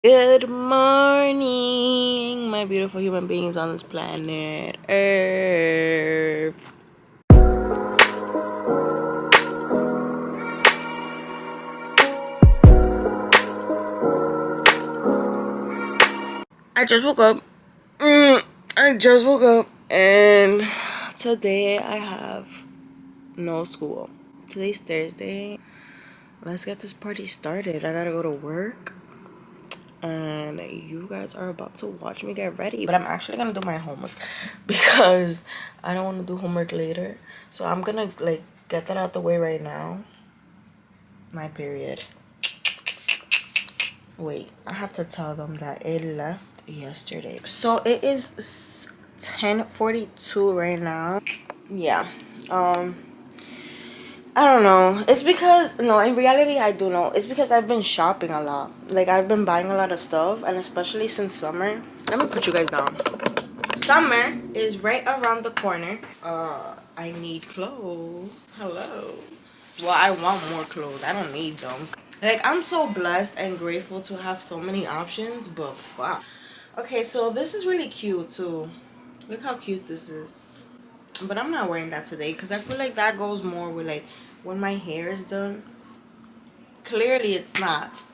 Good morning, my beautiful human beings on this planet Earth. I just woke up. I just woke up, and today I have no school. Today's Thursday. Let's get this party started. I gotta go to work. And you guys are about to watch me get ready, but I'm actually gonna do my homework because I don't want to do homework later, so I'm gonna like get that out the way right now. My period. Wait, I have to tell them that it left yesterday, so it is 10:42 right now. Yeah. I don't know. It's because, no, in reality, I do know. It's because I've been shopping a lot. Like, I've been buying a lot of stuff, and especially since summer. Let me put you guys down. Summer is right around the corner. I need clothes. Hello. Well, I want more clothes. I don't need them. Like, I'm so blessed and grateful to have so many options, but fuck. Okay, so this is really cute, too. Look how cute this is. But I'm not wearing that today because I feel like that goes more with like when my hair is done. Clearly it's not.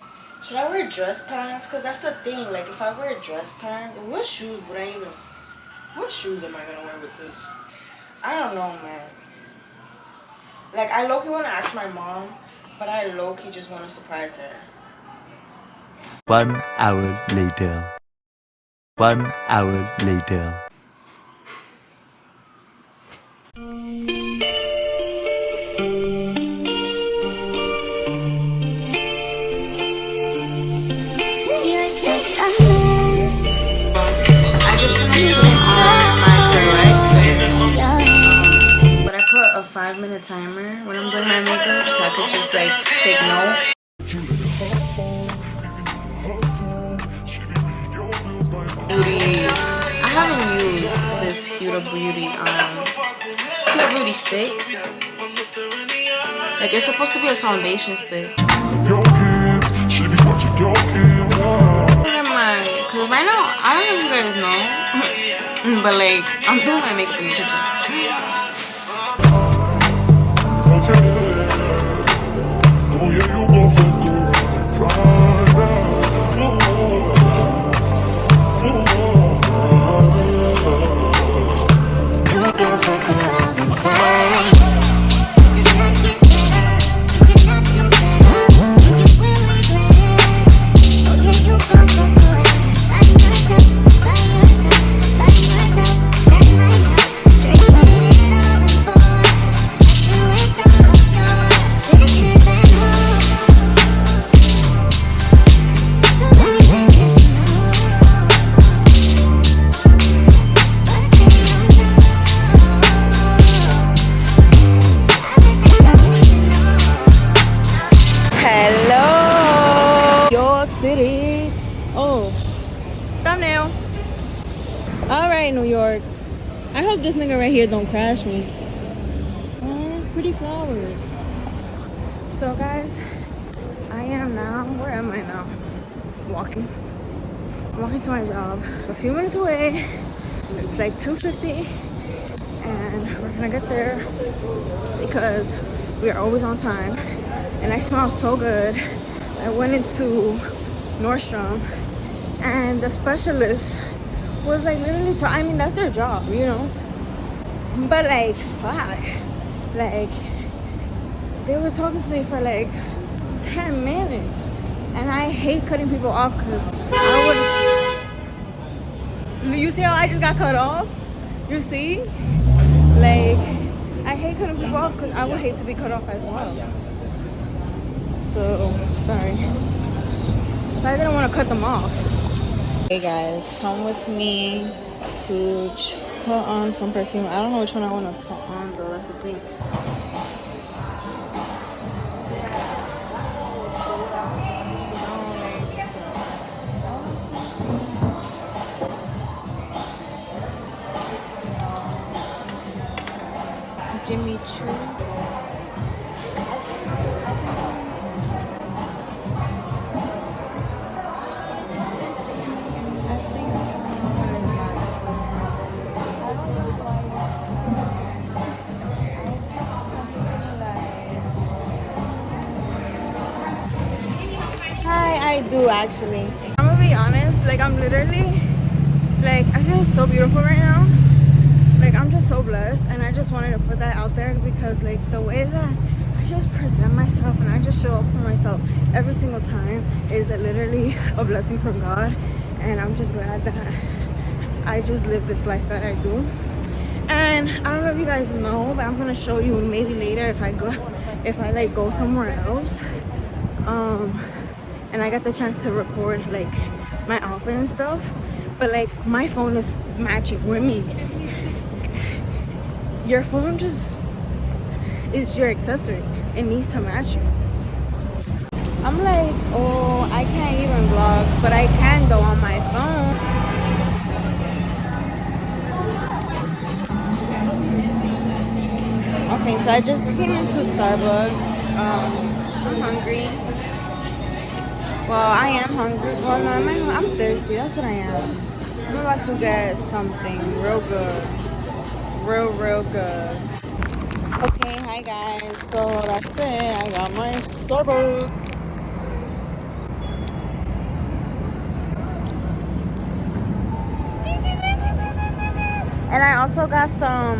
Should I wear dress pants? Because that's the thing. Like if I wear dress pants, what shoes would I even... What shoes am I going to wear with this? I don't know, man. Like I low-key want to ask my mom, but I low-key just want to surprise her. 1 hour later. 1 hour later. I just finished putting on my correct, but I put a 5-minute timer when I'm doing my makeup so I could just like take note. I haven't used this Huda Beauty stick. Like it's supposed to be a foundation stick. Cause right now I don't know if you guys know, but like I'm doing my makeup in the kitchen. City. Oh, thumbnail. All right, New York. I hope this nigga right here don't crash me. Oh, pretty flowers. So, guys, I am now. Where am I now? Walking. I'm walking to my job. A few minutes away. It's like 2:50, and we're gonna get there because we are always on time. And I smell so good. I went into Nordstrom and the specialist was like literally I mean that's their job, you know, but like fuck, like they were talking to me for like 10 minutes and I hate cutting people off because you see how I just got cut off, you see, like I hate cutting people off because I would hate to be cut off as well. So sorry. So I didn't want to cut them off. Hey guys, come with me to put on some perfume. I don't know which one I want to put on though, that's the thing. Jimmy Choo. do actually. I'm gonna be honest, like I'm literally, like I feel so beautiful right now. Like I'm just so blessed, and I just wanted to put that out there because like the way that I just present myself and I just show up for myself every single time is literally a blessing from God, and I'm just glad that I just live this life that I do. And I don't know if you guys know, but I'm gonna show you maybe later if I like go somewhere else, and I got the chance to record like my outfit and stuff, but like my phone is matching with me. Your phone just is your accessory. It needs to match you. I'm like, oh, I can't even vlog, but I can though on my phone. Okay, so I just came into Starbucks. I'm hungry. Well, I am hungry. Well, no, I'm thirsty. That's what I am. I'm about to get something real good. Real good. Okay, hi guys. So that's it. I got my Starbucks. And I also got some,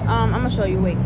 I'm gonna show you, wait.